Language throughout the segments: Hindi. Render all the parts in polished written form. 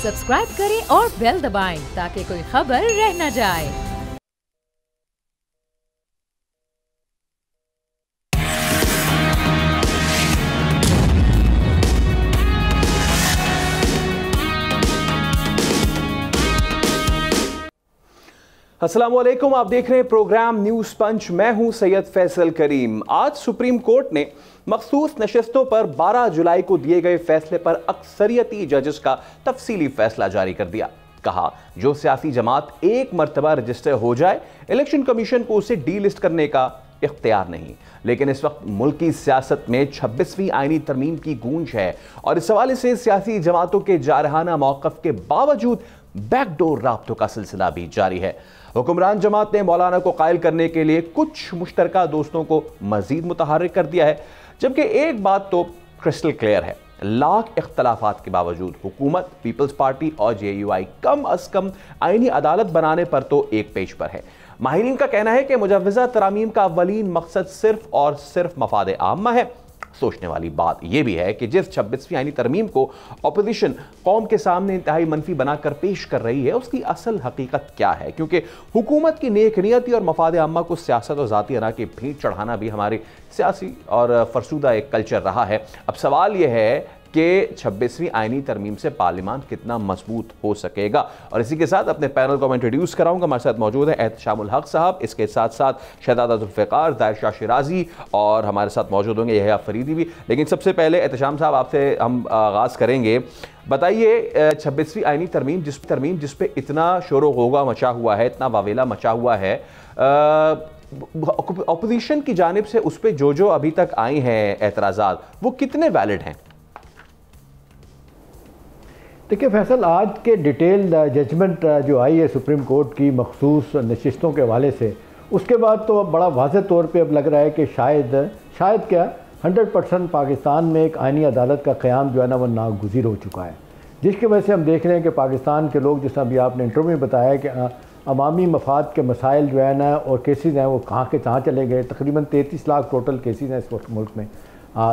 सब्सक्राइब करें और बेल दबाएं ताकि कोई खबर रह न जाए। अस्सलामुअलैकुम, आप देख रहे हैं प्रोग्राम न्यूज पंच। मैं हूं सैयद फैसल करीम। आज सुप्रीम कोर्ट ने मखसूस नशिस्तों पर 12 जुलाई को दिए गए फैसले पर अक्सरियती जजेस का तफसीली फैसला जारी कर दिया। कहा, जो सियासी जमात एक मरतबा रजिस्टर हो जाए, इलेक्शन कमीशन को उसे डी लिस्ट करने का इख्तियार नहीं। लेकिन इस वक्त मुल्क की सियासत में 26वीं आईनी तरमीम की गूंज है और इस हवाले से सियासी जमातों के जारहाना मौक़िफ़ के बावजूद बैकडोर राब्तों का सिलसिला भी जारी है। हुक्मरान जमात ने मौलाना को कायल करने के लिए कुछ मुश्तरका दोस्तों को मजीद मुतहर्रिक कर दिया है, जबकि एक बात तो क्रिस्टल क्लियर है, लाख इख्तलाफात के बावजूद हुकूमत, पीपल्स पार्टी और JUI कम अज कम आईनी अदालत बनाने पर तो एक पेज पर है। माहिरीन का कहना है कि मुजव्वज़ा तरामीम का अव्वलीन मकसद सिर्फ और सिर्फ मफाद आम्मा है। सोचने वाली बात यह भी है कि जिस 26वीं आईनी तरमीम को अपोजिशन कौम के सामने इंतहाई मनफी बनाकर पेश कर रही है, उसकी असल हकीकत क्या है, क्योंकि हुकूमत की नेक नियति और मफाद आम्मा को सियासत और ज़ाती अना की भेंट चढ़ाना भी हमारे सियासी और फरसूदा एक कल्चर रहा है। अब सवाल यह है कि 26वीं आईनी तरमीम से पार्लियामान कितना मजबूत हो सकेगा। और इसी के साथ अपने पैनल को मैं इंट्रोड्यूस कराऊंगा। हमारे साथ मौजूद है एहतशामुल हक साहब, इसके साथ साथ शहजादा जुल्फ़िकार, ज़ाहिर शाह शिराजी और हमारे साथ मौजूद होंगे यहया फरीदी भी। लेकिन सबसे पहले एहतशाम साहब, आपसे हम आगाज़ करेंगे। बताइए, 26वीं आईनी तरमीम जिस पे इतना शोर होगा मचा हुआ है, इतना वावेला मचा हुआ है, अपोजिशन की जानिब से उस पर जो अभी तक आए हैं एतराज़ात, वो कितने वैलिड हैं? देखिए फैसल, आज के डिटेल जजमेंट जो आई है सुप्रीम कोर्ट की मखसूस नशिस्तों के हवाले से, उसके बाद तो अब बड़ा वाज़ेह तौर पे अब लग रहा है कि शायद क्या 100% पाकिस्तान में एक आईनी अदालत का क़याम जो है ना वो नागुज़ीर हो चुका है। जिसकी वजह से हम देख रहे हैं कि पाकिस्तान के लोग, जैसा अभी आपने इंटरव्यू में बताया कि अवामी मफाद के मसाइल जो है ना और केसेस हैं वो कहाँ के कहाँ चले गए। तकरीबन 33 लाख टोटल केसेस हैं इस वक्त मुल्क में।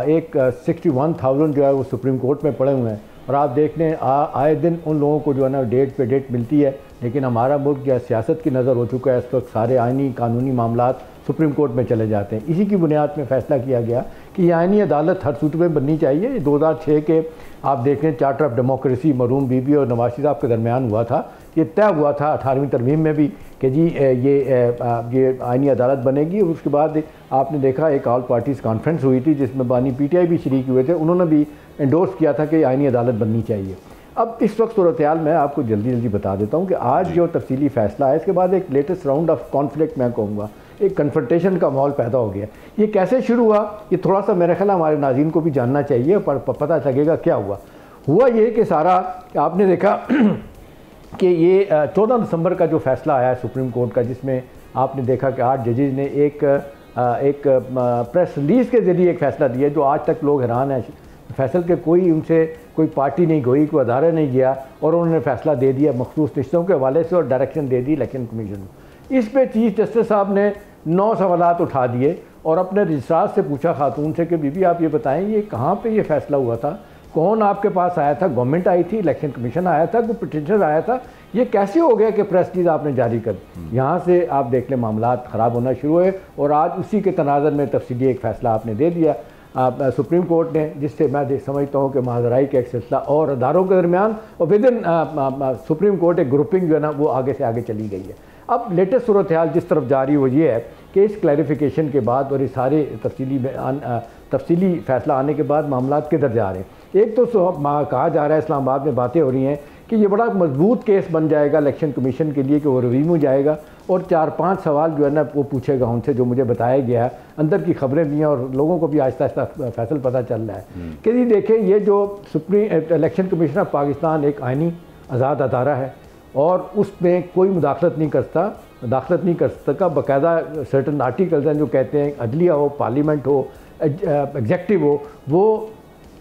एक 61,000 जो है वो सुप्रीम कोर्ट में पड़े हुए हैं। और आप देख लें आए दिन उन लोगों को जो है ना डेट पे डेट मिलती है, लेकिन हमारा मुल्क जो है सियासत की नज़र हो चुका है। इस वक्त सारे आइनी कानूनी मामलात सुप्रीम कोर्ट में चले जाते हैं। इसी की बुनियाद में फ़ैसला किया गया कि ये आइनी अदालत हर सूरत में बननी चाहिए। ये 2006 के आप देख लें चार्टर ऑफ डेमोक्रेसी मरहूम बीबी और नवाज शरीफ साहब के दरमियान हुआ था। ये तय हुआ था 18वीं तरमीम में भी कि जी ये आइनी अदालत बनेगी। उसके बाद आपने देखा एक ऑल पार्टीज़ कॉन्फ्रेंस हुई थी जिसमें बानी PTI भी शरीक हुए थे, उन्होंने भी एंडोर्स किया था कि आइनी अदालत बननी चाहिए। अब इस वक्त सूरत हाल मैं आपको जल्दी बता देता हूँ कि आज जो तफसीली फ़ैसला है, इसके बाद एक लेटेस्ट राउंड ऑफ कॉन्फ्लिक्ट मैं कहूँगा, एक कन्फ्रंटेशन का माहौल पैदा हो गया। ये कैसे शुरू हुआ, ये थोड़ा सा मेरे ख्याल हमारे नाज़रीन को भी जानना चाहिए, पर पता लगेगा क्या हुआ ये कि सारा आपने देखा कि ये 14 दिसंबर का जो फ़ैसला आया है सुप्रीम कोर्ट का, जिसमें आपने देखा कि 8 जजेज़ ने एक प्रेस रिलीज़ के ज़रिए एक फ़ैसला दिया जो आज तक लोग हैरान हैं। फैसल के उनसे कोई पार्टी नहीं गई, कोई अदारा नहीं गया और उन्होंने फ़ैसला दे दिया मखसूस नशिस्तों के हवाले से और डायरेक्शन दे दी इलेक्शन कमीशन को। इस पर चीफ जस्टिस साहब ने 9 सवालात उठा दिए और अपने रजिस्ट्रार से पूछा खातून से कि बीबी आप ये बताएं ये कहाँ पे ये फ़ैसला हुआ था, कौन आपके पास आया था, गवर्नमेंट आई थी, इलेक्शन कमीशन आया था, कोई पिटिशनर आया था, ये कैसे हो गया कि प्रेस रिलीज आपने जारी कर दी। यहाँ से आप देख लें मामलात ख़राब होना शुरू हुए और आज उसी के तनाज़र में तफसीली एक फ़ैसला आपने दे दिया सुप्रीम कोर्ट ने, जिससे मैं समझता हूँ कि महाजराई का एक सिलसिला और अदारों के दरमियान और विद इन सुप्रीम कोर्ट एक ग्रुपिंग जो है ना वो आगे से आगे चली गई है। अब लेटेस्ट सूरत हाल जिस तरफ जा रही वो ये है कि इस क्लैरिफिकेशन के बाद और इस सारे तफसीली फ़ैसला आने के बाद मामलात किधर जा रहे हैं। एक तो कहा जा रहा है, इस्लामाबाद में बातें हो रही हैं कि ये बड़ा मजबूत केस बन जाएगा इलेक्शन कमीशन के लिए कि वो रिव्यू में जाएगा और 4-5 सवाल जो है ना वो पूछेगा उनसे, जो मुझे बताया गया है। अंदर की खबरें भी हैं और लोगों को भी आहिस्ता आहिस्ता फैसल पता चल रहा है कि जी देखें ये जो supreme election commission of Pakistan एक आइनी आज़ाद अदारा है और उसमें कोई मुदाखलत नहीं कर सकता। बाकायदा सर्टन आर्टिकल्स हैं जो कहते हैं अदलिया हो, पार्लियामेंट हो, एग्जेक्टिव हो, वो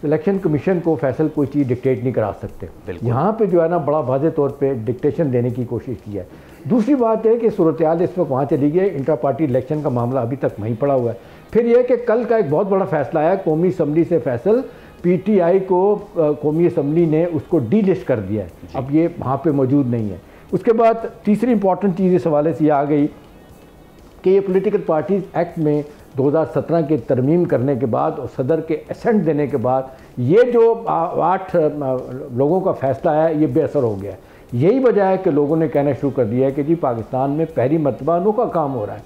इलेक्शन कमीशन को फैसल कोई चीज़ डिक्टेट नहीं करा सकते। यहाँ पे जो है ना बड़ा वाज़े तौर पे डिक्टेशन देने की कोशिश की है। दूसरी बात है कि सूरत हाल इस वक्त वहाँ चली गई, इंटर पार्टी इलेक्शन का मामला अभी तक वहीं पड़ा हुआ है। फिर यह कि कल का एक बहुत बड़ा फैसला आया कौमी असम्बली से फैसल PTI को कौमी असम्बली ने उसको डीलिस्ट कर दिया है, अब ये वहाँ पे मौजूद नहीं है। उसके बाद तीसरी इंपॉर्टेंट चीज़ इस हवाले से ये आ गई कि ये पॉलिटिकल पार्टीज़ एक्ट में 2017 के तरमीम करने के बाद और सदर के एसेंट देने के बाद ये जो 8 लोगों का फैसला है ये बेअसर हो गया है। यही वजह है कि लोगों ने कहना शुरू कर दिया है कि जी पाकिस्तान में पहली मरतबा अनोखा काम हो रहा है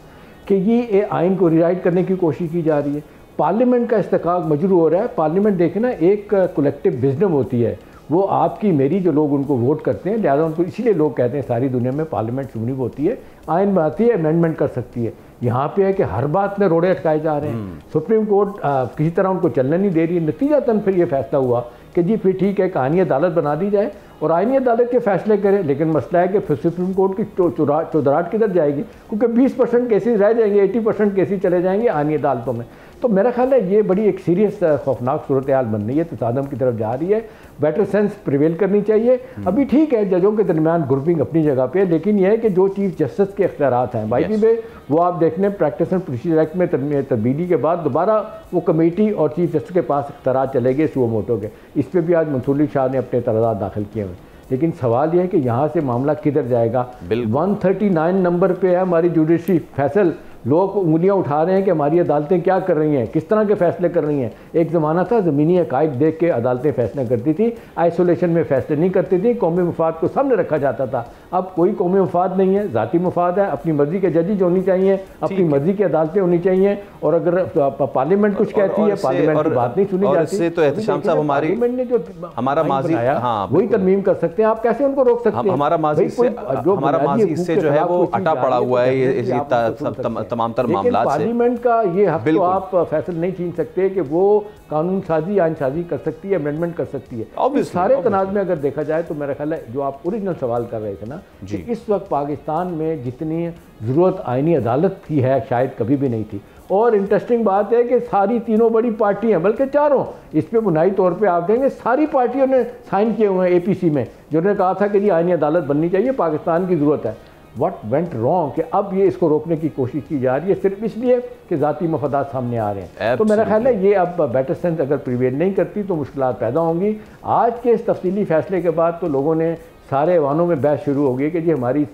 कि ये आइन को रिराइट करने की कोशिश की जा रही है। पार्लियामेंट का इस्तेकाक मजरू हो रहा है। पार्लियामेंट देखें ना, एक कलेक्टिव विजडम होती है, वो आपकी मेरी जो लोग उनको वोट करते हैं, लिहाजा उनको इसीलिए लोग कहते हैं सारी दुनिया में पार्लियामेंट सुमनी होती है, आइन बनाती है, अमेंडमेंट कर सकती है। यहाँ पे है कि हर बात में रोड़े अटकाए जा रहे हैं। सुप्रीम कोर्ट किसी तरह उनको चलने नहीं दे रही है। नतीजतन फिर ये फैसला हुआ कि जी फिर ठीक है, आईनी अदालत बना दी जाए और आईनी अदालत के फैसले करें। लेकिन मसला है कि फिर सुप्रीम कोर्ट की चौधराहट किधर जाएगी, क्योंकि 20% केसेस रह जाएंगे, 80% केसेस चले जाएंगे आईनी अदालतों में। तो मेरा ख्याल है ये बड़ी एक सीरियस खौफनाक सूरत हाल बन रही है, तसादम की तरफ जा रही है। बेटर सेंस प्रिवेल करनी चाहिए। अभी ठीक है, जजों के दरमियान ग्रुपिंग अपनी जगह पे है, लेकिन यह है कि जो चीफ जस्टिस के इख्तियारात हैं भाई में, वो आप देख लें प्रैक्टिस एंड प्रोसीजर एक्ट में तब्दीली के बाद दोबारा वो कमेटी और चीफ जस्टिस के पास इख्तियारात चले गए सुओ मोटो के। इस पर भी आज मंसूर अली शाह ने अपने तराजात दाखिल किए हुए। लेकिन सवाल यह है कि यहाँ से मामला किधर जाएगा। 139 नंबर पे है हमारी जुडिशरी फैसल। लोग उंगलियां उठा रहे हैं कि हमारी अदालतें क्या कर रही हैं, किस तरह के फैसले कर रही हैं। एक ज़माना था ज़मीनी हक़ाइक़ देख के अदालतें फैसले करती थी, आइसोलेशन में फैसले नहीं करती थी, कौमी मफाद को सामने रखा जाता था। अब कोई कौमी मफाद नहीं है, ज़ाती मफाद है। अपनी मर्ज़ी के जजेज होनी चाहिए, अपनी मर्ज़ी की अदालतें होनी चाहिए। और अगर पार्लियामेंट कुछ कहती है, पार्लियामेंट की बात नहीं सुनी जाती। तो एहतशाम साहब पार्लियामेंट ने जो हमारा माजी वही तरमीम कर सकते हैं, आप कैसे उनको रोक सकते हैं। हमारा माजी इससे जो है वो अटा पड़ा हुआ है तमाम तर मामला। पार्लियामेंट का ये हक तो आप फैसला नहीं छीन सकते कि वो कानून साजी आइन साजी कर सकती है, अमेंडमेंट कर सकती है। सारे तनाज़ में अगर देखा जाए तो मेरा ख्याल है जो आप ओरिजिनल सवाल कर रहे थे ना, कि इस वक्त पाकिस्तान में जितनी ज़रूरत आइनी अदालत की है शायद कभी भी नहीं थी। और इंटरेस्टिंग बात है कि सारी तीनों बड़ी पार्टियां, बल्कि चारों, इस पे बुनियादी तौर पे आप देंगे सारी पार्टियों ने साइन किए हुए हैं APC में, जिन्होंने कहा था कि जी आइनी अदालत बननी चाहिए, पाकिस्तान की ज़रूरत है। व्हाट वेंट रॉन्ग कि अब ये इसको रोकने की कोशिश की जा रही है सिर्फ इसलिए कि ज़ाती मफादात सामने आ रहे हैं। तो मेरा ख्याल है ये अब बेटर सेंस अगर प्रिवेल नहीं करती तो मुश्किलात पैदा होंगी। आज के इस तफसीली फैसले के बाद तो लोगों ने सारे ऐवानों में बहस शुरू हो गई कि जी हमारी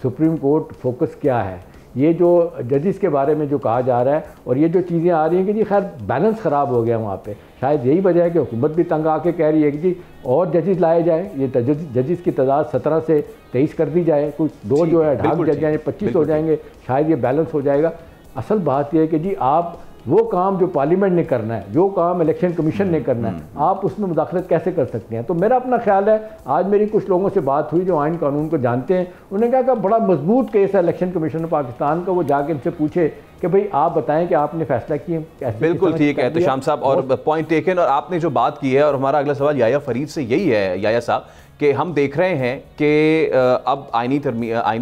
सुप्रीम कोर्ट फोकस क्या है, ये जो जजेस के बारे में जो कहा जा रहा है और ये जो चीज़ें आ रही हैं कि जी खैर बैलेंस ख़राब हो गया वहाँ पे। शायद यही वजह है कि हुकूमत भी तंग आके कह रही है कि जी और जजेस लाए जाएँ, ये जजेस की तादाद 17 से 23 कर दी जाए, कुछ 2 जो है ढाक जज जाएँ 25 हो जाएंगे, शायद ये बैलेंस हो जाएगा। असल बात यह है कि जी आप वो काम जो पार्लियामेंट ने करना है, जो काम इलेक्शन कमीशन ने करना है, आप उसमें मुदाखलत कैसे कर सकते हैं। तो मेरा अपना ख्याल है, आज मेरी कुछ लोगों से बात हुई जो आइन कानून को जानते हैं, उन्होंने कहा कि बड़ा मजबूत केस है इलेक्शन कमीशन पाकिस्तान का, वो जाके इनसे पूछे कि भाई आप बताएं कि आपने फैसला किया। बिल्कुल ठीक है एहतशाम साहब, और पॉइंट टेकन। और आपने जो बात की है, और हमारा अगला सवाल याया फरीद से यही है, याया साहब, कि हम देख रहे हैं कि अब आइनी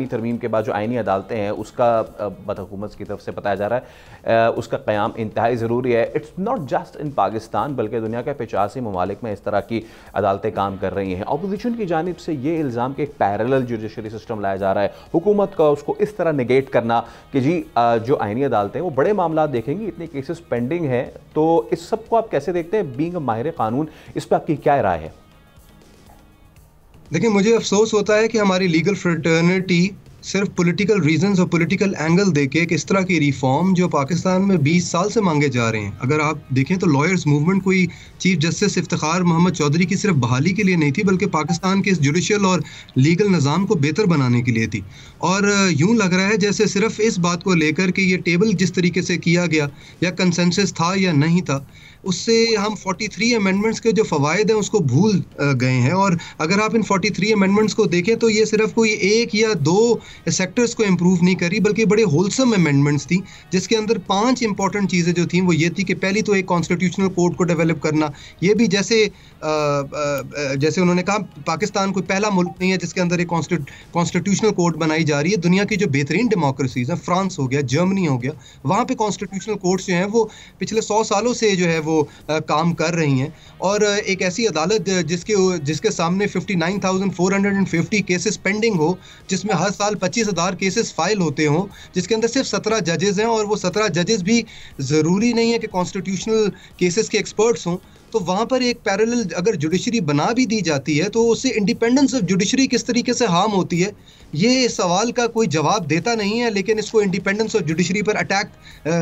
तरमीम के बाद जो आइनी अदालतें हैं उसका बदहुकूमत की तरफ से बताया जा रहा है उसका क़याम इंतहाई ज़रूरी है। It's not just in Pakistan बल्कि दुनिया के 85 ममालिक में इस तरह की अदालतें काम कर रही हैं। अपोजिशन की जानिब से ये इल्ज़ाम कि एक पैरेलल जुडिशरी सिस्टम लाया जा रहा है, हुकूमत का उसको इस तरह नेगेट करना कि जी जो आइनी अदालतें हैं वो बड़े मामला देखेंगी, इतने केसेस पेंडिंग हैं। तो इस सब को आप कैसे देखते हैं, बीइंग माहिर कानून, इस पर आपकी क्या राय है? देखिए, मुझे अफसोस होता है कि हमारी लीगल फ्रेटर्निटी सिर्फ पॉलिटिकल रीजंस और पॉलिटिकल एंगल देके किस तरह की रिफॉर्म जो पाकिस्तान में 20 साल से मांगे जा रहे हैं। अगर आप देखें तो लॉयर्स मूवमेंट कोई चीफ जस्टिस इफ्तिखार मोहम्मद चौधरी की सिर्फ बहाली के लिए नहीं थी, बल्कि पाकिस्तान के इस जुडिशल और लीगल निज़ाम को बेहतर बनाने के लिए थी। और यूँ लग रहा है जैसे सिर्फ इस बात को लेकर कि ये टेबल जिस तरीके से किया गया या कंसेंसस था या नहीं था, उससे हम 43 अमेंडमेंट्स के जो फ़वाइद हैं उसको भूल गए हैं। और अगर आप इन 43 अमेंडमेंट्स को देखें तो ये सिर्फ कोई 1 या 2 सेक्टर्स को इम्प्रूव नहीं करी, बल्कि बड़े होलसम अमेंडमेंट्स थी, जिसके अंदर 5 इंपॉर्टेंट चीज़ें जो थी वो ये थी कि पहली तो एक कॉन्स्टिट्यूशनल कोड को डेवलप करना। ये भी जैसे उन्होंने कहा, पाकिस्तान कोई पहला मुल्क नहीं है जिसके अंदर एक कॉन्स्टिट्यूशनल कोड बनाई जा रही है। दुनिया की जो बेहतरीन डेमोक्रेसीज़ हैं, फ्रांस हो गया, जर्मनी हो गया, वहाँ पे कॉन्स्टिट्यूशनल कोड्स जो हैं वो पिछले 100 सालों से जो है वो काम कर रही हैं। और एक ऐसी अदालत जिसके सामने 59,450 केसेस पेंडिंग हो, जिसमें हर साल 25,000 केसेस फाइल होते हों, जिसके अंदर सिर्फ 17 जजेस हैं, और वो 17 जजेस भी ज़रूरी नहीं है कि कॉन्स्टिट्यूशनल केसेस के एक्सपर्ट्स हों। तो वहां पर एक पैरेलल अगर जुडिशरी बना भी दी जाती है तो उससे इंडिपेंडेंस ऑफ जुडिशरी किस तरीके से हार्म होती है, ये सवाल का कोई जवाब देता नहीं है, लेकिन इसको इंडिपेंडेंस ऑफ जुडिशरी पर अटैक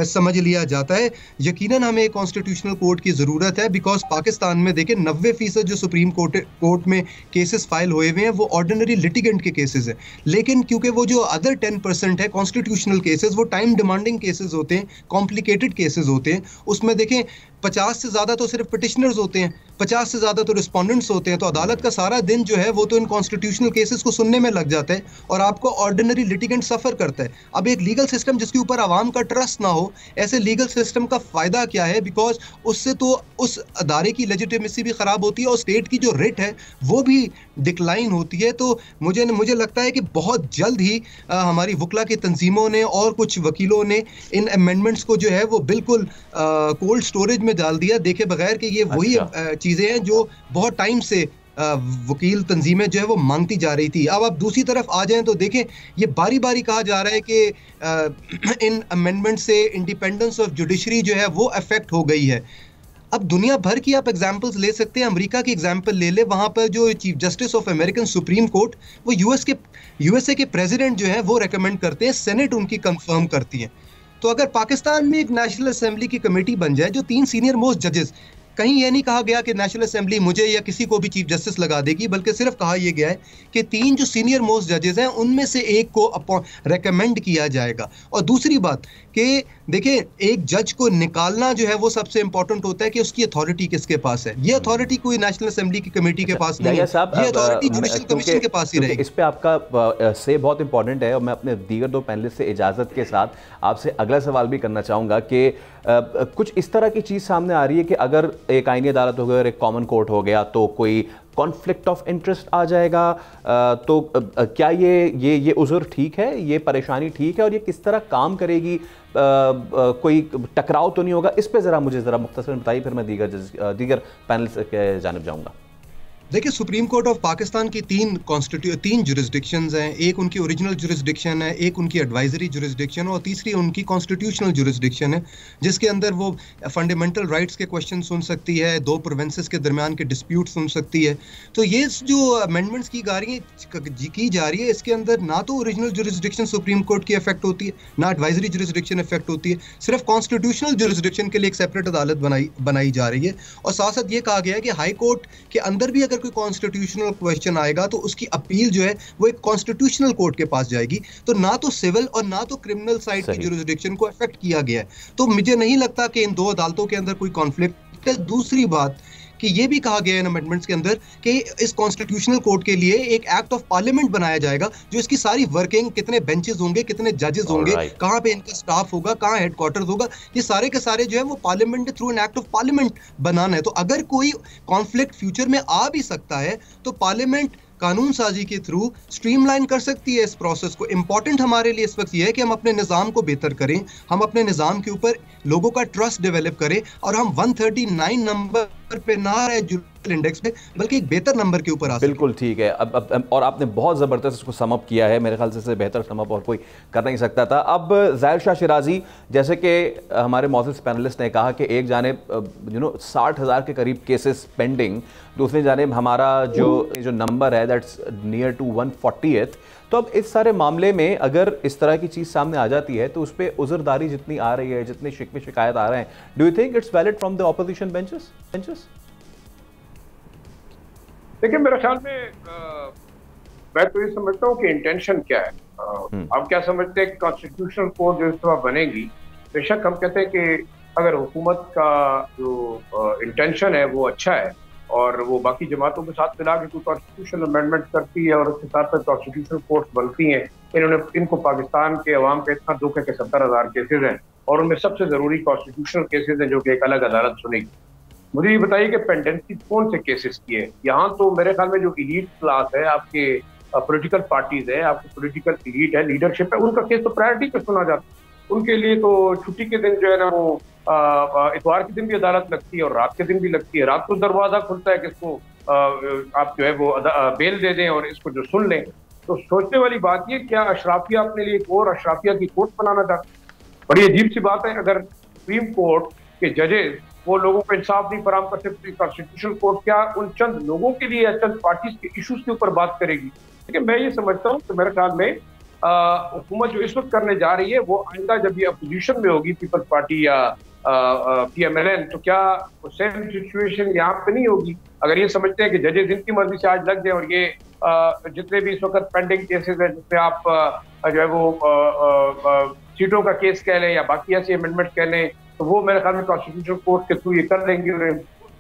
समझ लिया जाता है। यकीनन हमें एक कॉन्स्टिट्यूशनल कोर्ट की ज़रूरत है, बिकॉज पाकिस्तान में देखिए 90% जो सुप्रीम कोर्ट में केसेस फाइल हुए हुए हैं वो ऑर्डिनरी लिटिगेंट के केसेस हैं, लेकिन क्योंकि वो जो अदर 10% है कॉन्स्टिट्यूशनल केसेस, वो टाइम डिमांडिंग केसेस होते हैं, कॉम्प्लिकेटेड केसेस होते हैं। उसमें देखें 50 से ज़्यादा तो सिर्फ पिटिशनर्स होते हैं, 50 से ज़्यादा तो रिस्पोंडेंट्स होते हैं, तो अदालत का सारा दिन जो है वो तो इन कॉन्स्टिट्यूशनल केसेस को सुनने में लग जाता है और आपको ऑर्डिनरी लिटिगेंट सफ़र करता है। अब एक लीगल सिस्टम जिसके ऊपर आवाम का ट्रस्ट ना हो, ऐसे लीगल सिस्टम का फ़ायदा क्या है? बिकॉज उससे तो उस अदारे की लेजिटिमेसी भी ख़राब होती है और स्टेट की जो रिट है वो भी डिक्लाइन होती है। तो मुझे लगता है कि बहुत जल्द ही हमारी वकला की तंजीमों ने और कुछ वकीलों ने इन अमेंडमेंट्स को जो है वो बिल्कुल कोल्ड स्टोरेज में डाल दिया, देखे बगैर कि ये वही चीज़ें हैं जो बहुत टाइम से वकील तंजीमें जो है वो मांगती जा रही थी। अब आप दूसरी तरफ आ जाएं तो देखें ये बारी बारी कहा जा रहा है कि इन अमेंडमेंट से इंडिपेंडेंस ऑफ जुडिशरी जो है वो अफेक्ट हो गई है। अब दुनिया भर की आप एग्जांपल्स ले सकते हैं, अमेरिका की एग्जांपल ले ले, वहाँ पर जो chief justice of American supreme court वो यूएसए के प्रेसिडेंट जो है वो रेकमेंड करते हैं, सेनेट उनकी कंफर्म करती है। तो अगर पाकिस्तान में एक नेशनल असेंबली की कमेटी बन जाए जो 3 सीनियर मोस्ट जजेस, कहीं ये नहीं कहा गया कि नेशनल असेंबली मुझे या किसी को भी चीफ जस्टिस लगा देगी, बल्कि सिर्फ कहा यह गया है कि 3 जो सीनियर मोस्ट जजेस हैं उनमें से एक को रेकमेंड किया जाएगा। और दूसरी बात कि देखिए एक जज को निकालना जो है वो सबसे इंपॉर्टेंट होता है कि उसकी अथॉरिटी किसके पास है। ये अथॉरिटी कोई नेशनल असेंबली की कमेटी के पास नहीं है, ये अथॉरिटी जुडिशियल कमीशन के पास ही रहेगी। इस पे आपका से बहुत इंपॉर्टेंट है और मैं अपने दीगर 2 पैनलिस्ट से इजाजत के साथ आपसे अगला सवाल भी करना चाहूंगा कि कुछ इस तरह की चीज सामने आ रही है कि अगर एक आईनी अदालत हो गया और एक कॉमन कोर्ट हो गया तो कोई कॉन्फ्लिक्ट ऑफ इंटरेस्ट आ जाएगा, तो क्या ये उज़र ठीक है, ये परेशानी ठीक है और ये किस तरह काम करेगी? कोई टकराव तो नहीं होगा? इस पे ज़रा मुझे मुख्तसर बताइए, फिर मैं दीगर पैनल के जानिब जाऊंगा। देखिए सुप्रीम कोर्ट ऑफ पाकिस्तान की 3 जुरिस्डिक्शंस हैं, एक उनकी ओरिजिनल जुरिस्डिक्शन है, एक उनकी एडवाइजरी जुरिस्डिक्शन और तीसरी उनकी कॉन्स्टिट्यूशनल जुरिस्डिक्शन है, जिसके अंदर वो फंडामेंटल राइट्स के क्वेश्चन सुन सकती है, 2 प्रोविंसेस के दरमियान के डिस्प्यूट सुन सकती है। तो ये जो अमेंडमेंट्स की जा रही है इसके अंदर ना तो ओरिजिनल जुरिस्डिक्शन सुप्रीम कोर्ट की इफेक्ट होती है, ना एडवाइजरी जुरिस्डिक्शन इफेक्ट होती है, सिर्फ कॉन्स्टिट्यूशनल जुरिस्डिक्शन के लिए एक सेपरेट अदालत बनाई जा रही है। और साथ साथ ये कहा गया है कि हाई कोर्ट के अंदर भी अगर कोई कॉन्स्टिट्यूशनल क्वेश्चन आएगा तो उसकी अपील जो है वो एक कॉन्स्टिट्यूशनल कोर्ट के पास जाएगी। तो ना तो सिविल और ना तो क्रिमिनल साइड की जुरिस्डिक्शन को अफेक्ट किया गया है, तो मुझे नहीं लगता कि इन 2 अदालतों के अंदर कोई कॉन्फ्लिक्ट है। दूसरी बात कि ये भी कहा गया है इन अमेंडमेंट्स के अंदर कि इस कॉन्स्टिट्यूशनल कोर्ट के लिए एक एक्ट ऑफ पार्लियामेंट बनाया जाएगा जो इसकी सारी वर्किंग, कितने बेंचेस होंगे, कितने जजेस होंगे, कहाँ पे इनका स्टाफ होगा, कहाँ हेडक्वार्टर्स होगा, ये सारे के सारे जो है वो पार्लियामेंट के through an act of parliament बनाना है। तो अगर कोई कॉन्फ्लिक्ट फ्यूचर में आ भी सकता है तो पार्लियामेंट कानून साजी के थ्रू स्ट्रीमलाइन कर सकती है इस प्रोसेस को। इंपॉर्टेंट हमारे लिए इस वक्त यह है कि हम अपने निज़ाम को बेहतर करें, हम अपने निज़ाम के ऊपर लोगों का ट्रस्ट डेवलप करें और हम 139 नंबर पे ना रहे जुडिशियल इंडेक्स पे, बल्कि एक बेहतर नंबर के ऊपर आ। बिल्कुल ठीक है। अब और आपने बहुत ज़बरदस्त इसको समअप किया है, मेरे ख्याल से बेहतर समअप और कोई कर नहीं सकता था। अब ज़ाहिर शाह शिराजी, जैसे कि हमारे मौजूद पैनलिस्ट ने कहा कि एक जानिब 60,000 के करीब केसेस पेंडिंग, दूसरी जानिब हमारा जो नंबर है दैट्स नियर टू 140th। तो अब इस सारे मामले में अगर इस तरह की चीज़ सामने आ जाती है तो उस पर उज़रदारी जितनी आ रही है, जितनी शिकवे शिकायत आ रहे हैं, do you think it's valid from the opposition benches? देखिए मेरे ख्याल में मैं तो ये समझता हूँ कि इंटेंशन क्या है। आप क्या समझते हैं कि कॉन्स्टिट्यूशनल कोर्ट जो इस तरह बनेगी, बेशक हम कहते हैं कि अगर हुकूमत का जो इंटेंशन है वो अच्छा है और वो बाकी जमातों के साथ मिला के कोई कॉन्स्टिट्यूशनल अमेंडमेंट करती है और उसके साथ साथ कॉन्स्टिट्यूशनल कोर्ट्स बनती हैं, इनको पाकिस्तान के अवाम का इतना दुख है कि 70,000 केसेज हैं और उनमें सबसे ज़रूरी कॉन्स्टिट्यूशनल केसेज हैं जो कि एक अलग अदालत सुनेगी। मुझे ये बताइए कि पेंडेंसी कौन से केसेस की है यहाँ? तो मेरे ख्याल में जो इलीट क्लास है, आपके पॉलिटिकल पार्टीज है, आपकी पॉलिटिकल इलीट है, लीडरशिप है, उनका केस तो प्रायोरिटी पे सुना जाता है। उनके लिए तो छुट्टी के दिन जो है ना वो इतवार के दिन भी अदालत लगती है और रात के दिन भी लगती है। रात को दरवाजा खुलता है कि इसको आप जो है वो बेल दे दें और इसको जो सुन लें। तो सोचने वाली बात ये, क्या अशराफिया अपने लिए एक और अशराफिया की कोर्ट बनाना चाहते? बड़ी अजीब सी बात है। अगर सुप्रीम कोर्ट के जजेस वो लोगों को इंसाफ नहीं फराहम कर सकती। कॉन्स्टिट्यूशनल कोर्ट क्या उन चंद लोगों के लिए या चंद पार्टीज के इश्यूज के ऊपर बात करेगी? लेकिन मैं ये समझता हूँ कि मेरे ख्याल में हुकूमत जो इस वक्त करने जा रही है वो आइंदा जब ये अपोजिशन में होगी, पीपल्स पार्टी या PMLN, तो क्या सेम सिचुएशन यहाँ पे नहीं होगी? अगर ये समझते हैं कि जजेस इनकी मर्जी से आज लग जाए और ये जितने भी इस वक्त पेंडिंग केसेस हैं जिसमें आप जो है वो सीटों का केस कह लें या बाकी ऐसे अमेंडमेंट कह लें, तो वो मेरे ख्याल में कॉन्स्टिट्यूशनल कोर्ट के थ्रू ये कर लेंगी और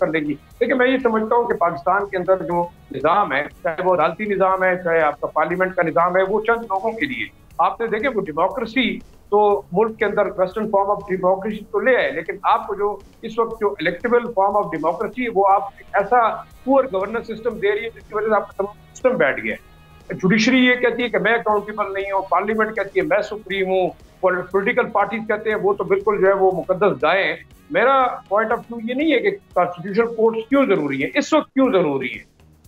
कर लेंगी। लेकिन मैं ये समझता हूँ कि पाकिस्तान के अंदर जो निज़ाम है, चाहे वो अदालती निज़ाम है, चाहे आपका पार्लियामेंट का निज़ाम है, वो चंद लोगों के लिए। आपने देखे वो डेमोक्रेसी तो मुल्क के अंदर वेस्टर्न फॉर्म ऑफ डेमोक्रेसी तो ले आए, लेकिन आपको जो इस वक्त जो इलेक्टेबल फॉर्म ऑफ डेमोक्रेसी वो आप ऐसा पुअर गवर्नेंस सिस्टम दे रही है जिसकी वजह से आपका तमाम सिस्टम बैठ गया है। जुडिशरी ये कहती है कि मैं अकाउंटेबल नहीं हूँ, पार्लियामेंट कहती है मैं सुप्रीम हूँ, पॉलिटिकल पार्टीज कहते हैं वो तो बिल्कुल जो है वो मुकद्दस गाय हैं। मेरा पॉइंट ऑफ व्यू ये नहीं है कि कॉन्स्टिट्यूशनल कोर्ट्स क्यों जरूरी है, इस वक्त क्यों जरूरी है,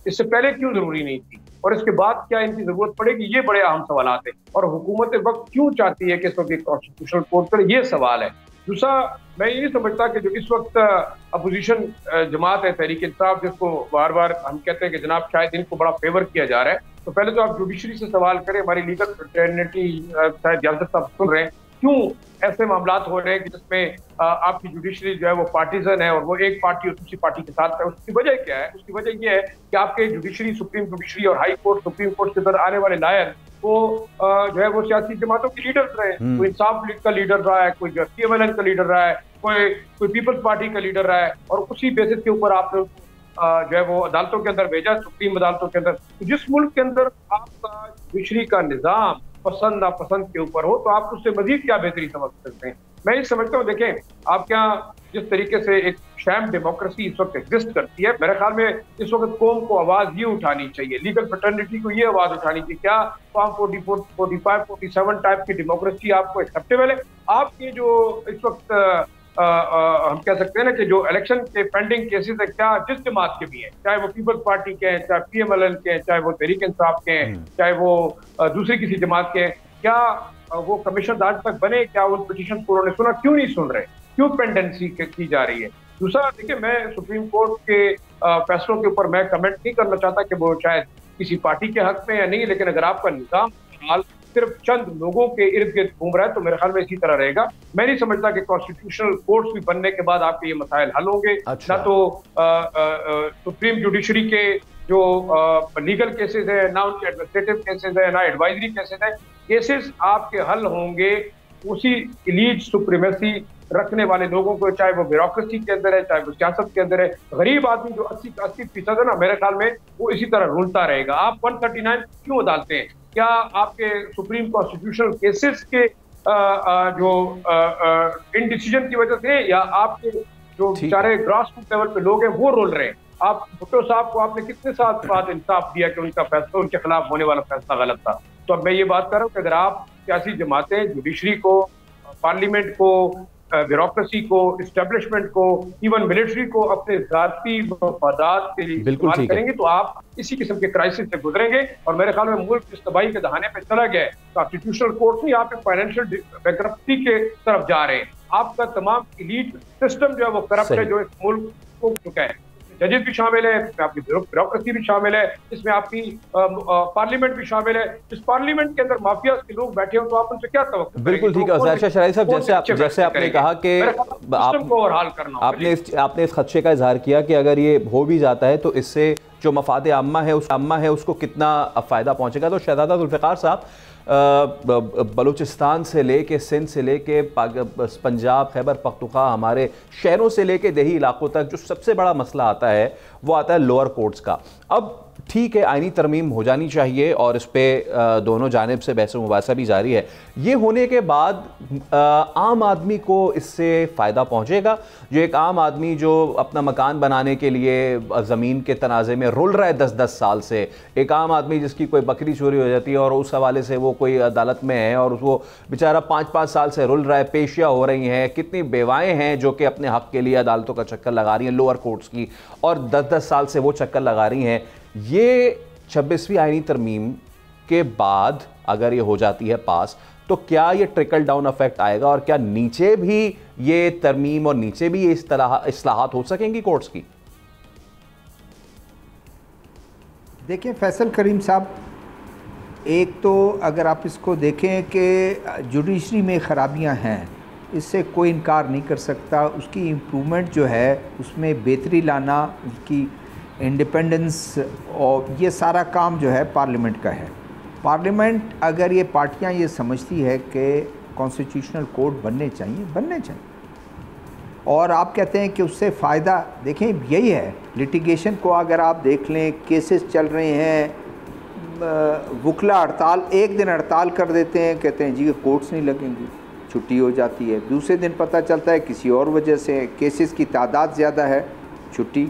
इससे पहले क्यों जरूरी नहीं थी, और इसके बाद क्या इनकी जरूरत पड़ेगी, ये बड़े अहम सवाल हैं। और हुकूमत वक्त क्यों चाहती है कि इस वक्त कॉन्स्टिट्यूशनल कोर्ट करे, ये सवाल है। दूसरा, मैं ये नहीं समझता कि जो इस वक्त अपोजिशन जमात है तहरीक इंसाफ, जिसको बार बार हम कहते हैं कि जनाब शायद इनको बड़ा फेवर किया जा रहा है, तो पहले तो आप जुडिशरी से सवाल करें, हमारी लीगल फ्रेटर्निटी शायद ज्यादातर साहब सुन रहे हैं, क्यों ऐसे मामला हो रहे हैं कि जिसमें आपकी जुडिशरी जो है वो पार्टीजन है और वो एक पार्टी और दूसरी पार्टी के साथ है। उसकी वजह क्या है? उसकी वजह ये है कि आपके जुडिशरी, सुप्रीम जुडिशरी और हाई कोर्ट, सुप्रीम कोर्ट के अंदर आने वाले लायर वो जो है वो सियासी जमातों के लीडर रहे। कोई इंसाफ लीग का लीडर रहा है, कोई PMLN का लीडर रहा है, कोई पीपल्स पार्टी का लीडर रहा है, और उसी बेसिस के ऊपर आपने जो है वो अदालतों के अंदर भेजा, सुप्रीम अदालतों के अंदर। जिस मुल्क के अंदर आपका जुडिशरी का निजाम पसंद नापसंद के ऊपर हो, तो आप उससे मजीद क्या बेहतरी समझ सकते हैं? मैं ये समझता हूँ, देखें आप क्या जिस तरीके से एक शैम डेमोक्रेसी इस वक्त एग्जिस्ट करती है, मेरे ख्याल में इस वक्त कौम को आवाज ये उठानी चाहिए, लीगल फ्रेटर्निटी को ये आवाज उठानी चाहिए, क्या फॉर्म 44, 45, 47 टाइप की डेमोक्रेसी आपको एक्सेप्टेबल है? आपके जो इस वक्त हम कह सकते हैं ना कि जो इलेक्शन के पेंडिंग केसेस है, क्या जिस जमात के भी हैं, चाहे वो पीपल्स पार्टी के हैं, चाहे PMLN के हैं, चाहे वो तहरीक इंसाफ के हैं, चाहे वो दूसरी किसी जमात के हैं, क्या वो कमीशन आज तक बने? क्या उन पिटीशन को उन्होंने सुना? क्यों नहीं सुन रहे? क्यों पेंडेंसी की जा रही है? दूसरा, देखिए मैं सुप्रीम कोर्ट के फैसलों के ऊपर मैं कमेंट नहीं करना चाहता कि वो शायद किसी पार्टी के हक में या नहीं, लेकिन अगर आपका निजाम हाल सिर्फ चंद लोगों के इर्द गिर्द घूम रहा है तो मेरे ख्याल में इसी तरह रहेगा। मैं नहीं समझता कि कॉन्स्टिट्यूशनल कोर्ट्स भी बनने के बाद आपके ये मसाइल हल होंगे। अच्छा। ना तो सुप्रीम जुडिशरी के जो लीगल केसेस है, ना उनके एडमिनिस्ट्रेटिव केसेस है, ना एडवाइजरी केसेस है। केसेस आपके हल होंगे उसी एलीट सुप्रीमेसी रखने वाले लोगों को, चाहे वो ब्यूरोक्रेसी के अंदर है, चाहे वो सियासत के अंदर है। गरीब आदमी जो 80% है ना, मेरे ख्याल में वो इसी तरह रुलता रहेगा। आप 139 क्यों डालते हैं? क्या आपके सुप्रीम कॉन्स्टिट्यूशनल केसेस के जो इनडिसीजन की वजह से, या आपके जो बेचारे ग्रास रूट लेवल पे लोग हैं वो रोल रहे हैं? आप भुट्टो साहब को आपने कितने साल बाद इंसाफ दिया कि उनका फैसला, उनके खिलाफ होने वाला फैसला गलत था? तो अब मैं ये बात कर रहा हूँ कि अगर आप सियासी जमातें जुडिशरी को, पार्लियामेंट को, ब्यूरोक्रेसी को, इस्टेब्लिशमेंट को, इवन मिलिट्री को अपने जाती मफादात के लिए इस्तेमाल करेंगे तो आप इसी किस्म के क्राइसिस से गुजरेंगे। और मेरे ख्याल में मुल्क इस तबाही के दहाने पे चला गया है। कॉन्स्टिट्यूशनल कोर्ट नहीं, आप ब्रांशियल बैंकरप्सी के तरफ जा रहे हैं। आपका तमाम एलीट सिस्टम जो है वो करप्ट है, जो इस मुल्क को चुका है। जजेस भी शामिल है, इसमें आपकी ब्यूरोक्रेसी भी शामिल है, इसमें आपकी पार्लियामेंट भी शामिल है। इस पार्लियामेंट के अंदर माफिया के लोग बैठे हो तो आप उनसे क्या तवक्कुल? बिल्कुल ठीक है ज़ाहिर शराई साहब, जैसे आपने कहा कि आपने इस खदशे का इजहार किया कि अगर ये हो भी जाता है तो इससे जो मफाद आम्मा है उसको कितना फ़ायदा पहुँचेगा। तो शहजादा जुल्फ़िकार साहब, बलूचिस्तान से लेके सिंध से लेके पंजाब, खैबर पख्तूनख्वा, हमारे शहरों से लेके देही इलाकों तक जो सबसे बड़ा मसला आता है वो आता है लोअर कोर्ट्स का। अब ठीक है, आईनी तरमीम हो जानी चाहिए और इस पर दोनों जानिब से बहस मुबासा भी जारी है। ये होने के बाद आम आदमी को इससे फ़ायदा पहुँचेगा? जो एक आम आदमी जो अपना मकान बनाने के लिए ज़मीन के तनाज़े में रुल रहा है 10-10 साल से, एक आम आदमी जिसकी कोई बकरी चोरी हो जाती है और उस हवाले से वो कोई अदालत में है और वो बेचारा 5-5 साल से रुल रहा है, पेशियाँ हो रही हैं, कितनी बेवाएँ हैं जो कि अपने हक़ के लिए अदालतों का चक्कर लगा रही हैं, लोअर कोर्ट्स की, और 10-10 साल से वो चक्कर लगा रही हैं। ये 26वीं आईनी तरमीम के बाद अगर ये हो जाती है पास, तो क्या ये ट्रिकल डाउन इफेक्ट आएगा और क्या नीचे भी ये तरमीम और नीचे भी ये इस्लाहात हो सकेंगी कोर्ट्स की? देखिए फैसल करीम साहब, एक तो अगर आप इसको देखें कि जुडिशरी में ख़राबियां हैं, इससे कोई इनकार नहीं कर सकता। उसकी इम्प्रूवमेंट जो है, उसमें बेहतरी लाना, उसकी इंडिपेंडेंस, और ये सारा काम जो है पार्लियामेंट का है। पार्लियामेंट अगर ये पार्टियां ये समझती है कि कॉन्स्टिट्यूशनल कोर्ट बनने चाहिए, और आप कहते हैं कि उससे फ़ायदा, देखें यही है लिटिगेशन को अगर आप देख लें, केसेस चल रहे हैं, वकला हड़ताल, एक दिन हड़ताल कर देते हैं, कहते हैं जी कोर्ट्स नहीं लगेंगी, छुट्टी हो जाती है। दूसरे दिन पता चलता है किसी और वजह से केसेस की तादाद ज़्यादा है, छुट्टी।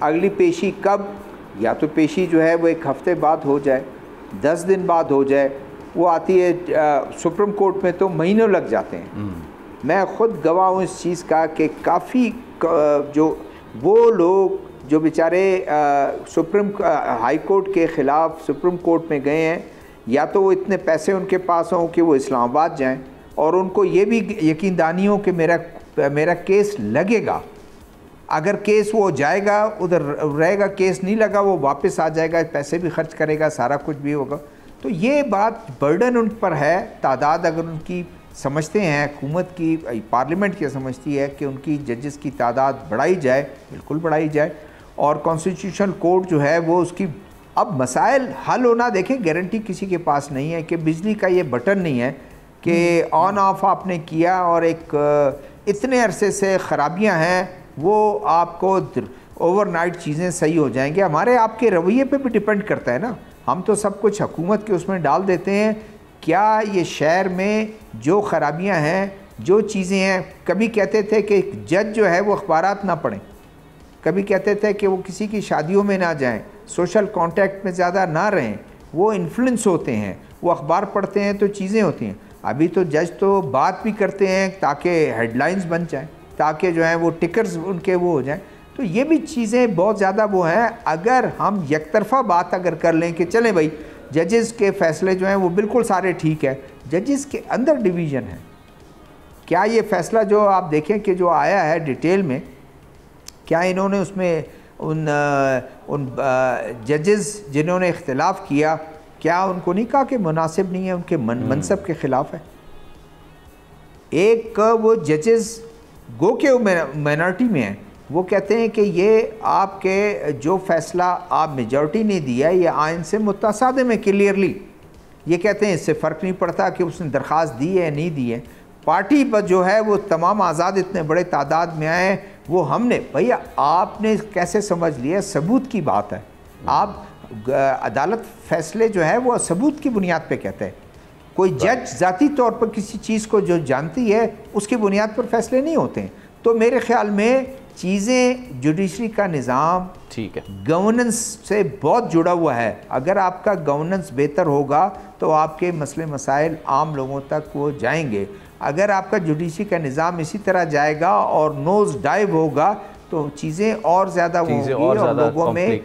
अगली पेशी कब, या तो पेशी जो है वो एक हफ़्ते बाद हो जाए, 10 दिन बाद हो जाए, वो आती है सुप्रीम कोर्ट में तो महीनों लग जाते हैं। मैं ख़ुद गवाह हूँ इस चीज़ का कि काफ़ी जो वो लोग जो बेचारे सुप्रीम हाई कोर्ट के ख़िलाफ़ सुप्रीम कोर्ट में गए हैं, या तो वो इतने पैसे उनके पास हों कि वो इस्लामाबाद जाएं और उनको ये भी यकीनदानी हो कि मेरा केस लगेगा। अगर केस वो जाएगा, उधर रहेगा, केस नहीं लगा वो वापस आ जाएगा, पैसे भी खर्च करेगा, सारा कुछ भी होगा। तो ये बात बर्डन उन पर है। तादाद अगर उनकी समझते हैं, हुकूमत की, पार्लियामेंट की समझती है कि उनकी जजेस की तादाद बढ़ाई जाए, बिल्कुल बढ़ाई जाए। और कॉन्स्टिट्यूशनल कोर्ट जो है वो उसकी अब मसाइल हल होना, देखें गारंटी किसी के पास नहीं है कि बिजली का ये बटन नहीं है कि ऑन ऑफ आपने किया और एक इतने अरसे से ख़राबियाँ हैं वो आपको ओवरनाइट चीज़ें सही हो जाएंगी। हमारे आपके रवैये पे भी डिपेंड करता है ना। हम तो सब कुछ हुकूमत के उसमें डाल देते हैं। क्या ये शहर में जो ख़राबियाँ हैं, जो चीज़ें हैं, कभी कहते थे कि जज जो है वो अखबारात ना पढ़ें, कभी कहते थे कि वो किसी की शादियों में ना जाएं, सोशल कांटेक्ट में ज़्यादा ना रहें, वो इन्फ्लुएंस होते हैं, वो अखबार पढ़ते हैं तो चीज़ें होती हैं। अभी तो जज तो बात भी करते हैं ताकि हेडलाइंस बन जाएं, ताकि जो है वो टिकर्स उनके वो हो जाएं। तो ये भी चीज़ें बहुत ज़्यादा वो हैं। अगर हम एकतरफ़ा बात अगर कर लें कि चलें भाई जजेस के फ़ैसले जो हैं वो बिल्कुल सारे ठीक है, जजेस के अंदर डिवीज़न है। क्या ये फ़ैसला जो आप देखें कि जो आया है डिटेल में, क्या इन्होंने उसमें उन जजेस जिन्होंने इख्तिलाफ़ किया, क्या उनको नहीं कहा कि मुनासिब नहीं है, उनके मनसब के ख़िलाफ़ है? एक वो जजेस गो के माइनॉरिटी में हैं, वो कहते हैं कि ये आपके जो फ़ैसला आप मेजॉरिटी ने दिया है ये आइन से मुतसादिम है क्लियरली। ये कहते हैं इससे फ़र्क नहीं पड़ता कि उसने दरख्वास्त दी है या नहीं दी है। पार्टी पर जो है वो तमाम आज़ाद इतने बड़े तादाद में आए, वो हमने भैया आपने कैसे समझ लिया, सबूत की बात है। आप अदालत फ़ैसले जो है वो सबूत की बुनियाद पे कहते हैं। कोई जज ज़ाती तौर पर किसी चीज़ को जो जानती है उसकी बुनियाद पर फ़ैसले नहीं होते हैं। तो मेरे ख़्याल में चीज़ें, जुडिशरी का निज़ाम ठीक है, गवर्नेंस से बहुत जुड़ा हुआ है। अगर आपका गवर्नेंस बेहतर होगा तो आपके मसले मसाइल आम लोगों तक वो जाएंगे। अगर आपका जुडिशरी का निज़ाम इसी तरह जाएगा और नोज़ डाइव होगा तो चीज़ें और ज़्यादा होंगी और लोगों में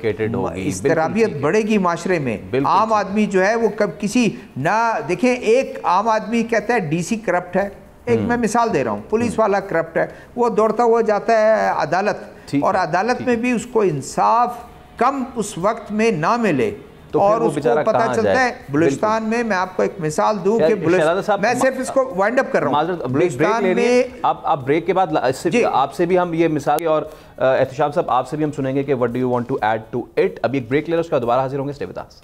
इस्तराबियत बढ़ेगी माशरे में। आम आदमी जो है वो कब किसी ना देखें, एक आम आदमी कहता है डीसी करप्ट है, एक मैं मिसाल दे रहा हूँ, पुलिस वाला करप्ट है, वो दौड़ता हुआ जाता है अदालत, और अदालत में भी उसको इंसाफ कम उस वक्त में ना मिले तो और उसको पता चलता है। बलूचिस्तान में मैं आपको एक मिसाल दूं कि मैं सिर्फ इसको वाइंड अप कर रहा हूं, बलूचिस्तान में आप ब्रेक के बाद आपसे भी हम ये मिसाल और एहतशाम साहब आपसे भी हम सुनेंगे कि what do you want to add to it. अभी एक ब्रेक ले लो, उसका दोबारा हाजिर होंगे। Stay with us.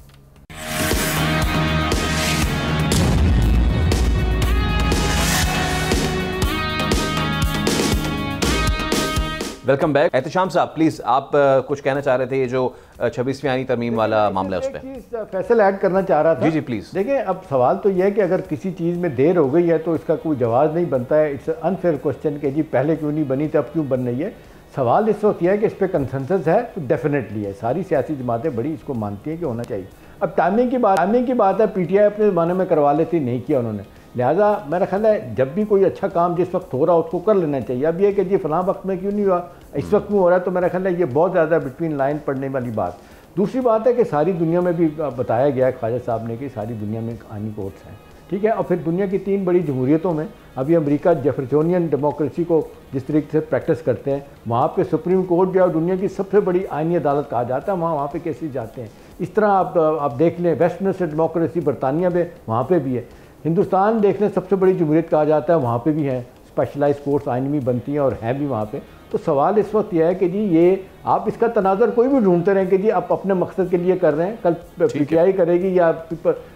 Welcome back. Ehtesham साहब प्लीज आप कुछ कहना चाह रहे थे, ये जो 26वीं आईनी तरमीम वाला मामला है उस पर फैसल ऐड करना चाह रहा था। जी प्लीज। देखिए अब सवाल तो यह है कि अगर किसी चीज़ में देर हो गई है तो इसका कोई जवाब नहीं बनता है। इट्स अनफेयर क्वेश्चन कि जी पहले क्यों नहीं बनी तो अब क्यों बन रही है। सवाल इस वक्त यह है कि इस पर कंसेंसस है तो डेफिनेटली है, सारी सियासी जमातें बड़ी इसको मानती हैं कि होना चाहिए। अब टाइमिंग की बात है, पीटीआई अपने ज़माने में करवा लेती, नहीं किया उन्होंने, लिहाजा मेरा ख्याल है जब भी कोई अच्छा काम जिस वक्त हो रहा है उसको कर लेना चाहिए। अब ये कि जी फलां वक्त में क्यों नहीं हुआ, इस वक्त में हो रहा है, तो मेरा ख्याल है ये बहुत ज़्यादा बिटवीन लाइन पढ़ने वाली बात। दूसरी बात है कि सारी दुनिया में भी बताया गया है ख्वाजा साहब ने कि सारी दुनिया में आईनी कोर्ट्स हैं, ठीक है। और फिर दुनिया की 3 बड़ी जमहूरियतों में अभी अमेरिका जेफरसोनियन डेमोक्रेसी को जिस तरीके से प्रैक्टिस करते हैं, वहाँ पे सुप्रीम कोर्ट जो है दुनिया की सबसे बड़ी आईनी अदालत कहा जाता है, वहाँ पे केसेस जाते हैं। इस तरह आप देख लें वेस्टमिनिस्टर डेमोक्रेसी बरतानिया में वहाँ पे भी है। हिंदुस्तान देख लें सबसे बड़ी जमहूरियत कहा जाता है, वहाँ पे भी है स्पेशलाइज कोर्ट्स आइन भी बनती हैं और हैं भी वहाँ पे। तो सवाल इस वक्त यह है कि जी ये आप इसका तनाज़ुर कोई भी ढूंढते रहें कि जी आप अपने मकसद के लिए कर रहे हैं, कल पीटीआई करेगी या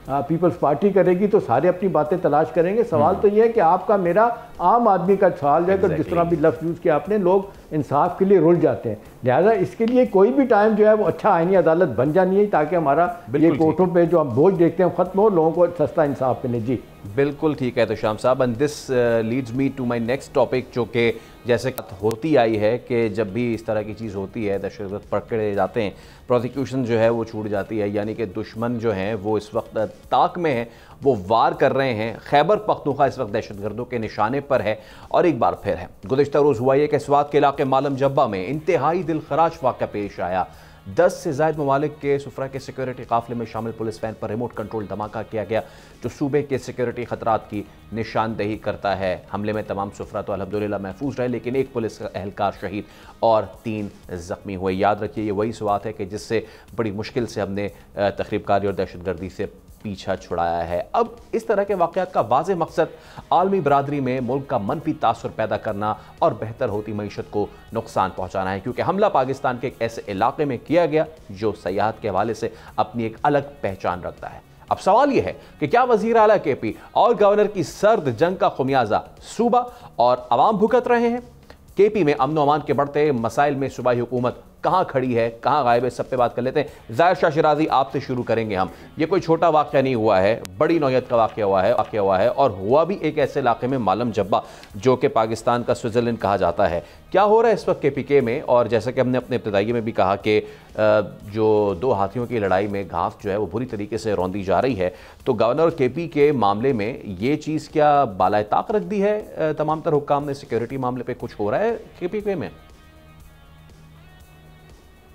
पीपल्स पार्टी करेगी तो सारे अपनी बातें तलाश करेंगे। सवाल तो ये है कि आपका मेरा आम आदमी का सवाल है कि जिस तरह भी लफ्ज़ यूज़ किया आपने, लोग इंसाफ के लिए रुल जाते हैं। लिहाजा इसके लिए कोई भी टाइम जो है वो अच्छा आईनी अदालत बन जानी है ताकि हमारा ये कोर्टों पे जो हम बोझ देखते हैं ख़त्म हो, लोगों को सस्ता इंसाफ मिले। जी बिल्कुल ठीक है तो शाम साहब, and this leads me to my next topic, जो कि जैसे होती आई है कि जब भी इस तरह की चीज़ होती है दहशतगर्द पकड़े जाते हैं, प्रोसिक्यूशन जो है वो छूट जाती है, यानी कि दुश्मन जो हैं वो इस वक्त ताक में हैं, वो वार कर रहे हैं। खैबर पख्तूनख्वा इस वक्त दहशतगर्दों के निशाने पर है और एक बार फिर है। गुज़िश्ता रोज़ हुआ ये कि स्वात के इलाके मालम जब्बा में इंतहाई दिलखराश वाक़या पेश आया। 10 से ज़ायद ममालिक के सुफरा के सिक्योरिटी काफ़िले में शामिल पुलिस वैन पर रिमोट कंट्रोल धमाका किया गया, जो सूबे के सिक्योरिटी खतरात की निशानदेही करता है। हमले में तमाम सुफरा तो अल्हम्दुलिल्लाह महफूज रहे, लेकिन एक पुलिस एहलकार शहीद और 3 ज़ख्मी हुए। याद रखिए ये वही स्वात है कि जिससे बड़ी मुश्किल से हमने तखरीबकारी और दहशतगर्दी से पीछा छुड़ाया है। अब इस तरह के वाक़यात का वाज़ेह मकसद आलमी बरादरी में मुल्क का मनफी तासुर पैदा करना और बेहतर होती मईशत को नुकसान पहुँचाना है, क्योंकि हमला पाकिस्तान के एक ऐसे इलाके में किया गया जो सयाहत के हवाले से अपनी एक अलग पहचान रखता है। अब सवाल यह है कि क्या वज़ीर आला केपी और गवर्नर की सर्द जंग का खुमियाजा सूबा और अवाम भुगत रहे हैं? केपी में अमन अमान के बढ़ते मसाइल में सूबाई हुकूमत कहाँ खड़ी है, कहाँ गायब है, सब पे बात कर लेते हैं। ज़ाहिर शाह शिराजी आपसे शुरू करेंगे हम। ये कोई छोटा वाक़या नहीं हुआ है, बड़ी नौयत का वाक़या हुआ है और हुआ भी एक ऐसे इलाके में मालम जब्बा जो कि पाकिस्तान का स्विट्ज़रलैंड कहा जाता है। क्या हो रहा है इस वक्त KPK में? और जैसा कि हमने अपने इब्तिदाई में भी कहा कि जो 2 हाथियों की लड़ाई में घास जो है वो बुरी तरीके से रौंदी जा रही है, तो गवर्नर KP के मामले में ये चीज़ क्या बालाए ताक रख दी है तमाम तर हुक्काम ने? सिक्योरिटी मामले पर कुछ हो रहा है KPK में?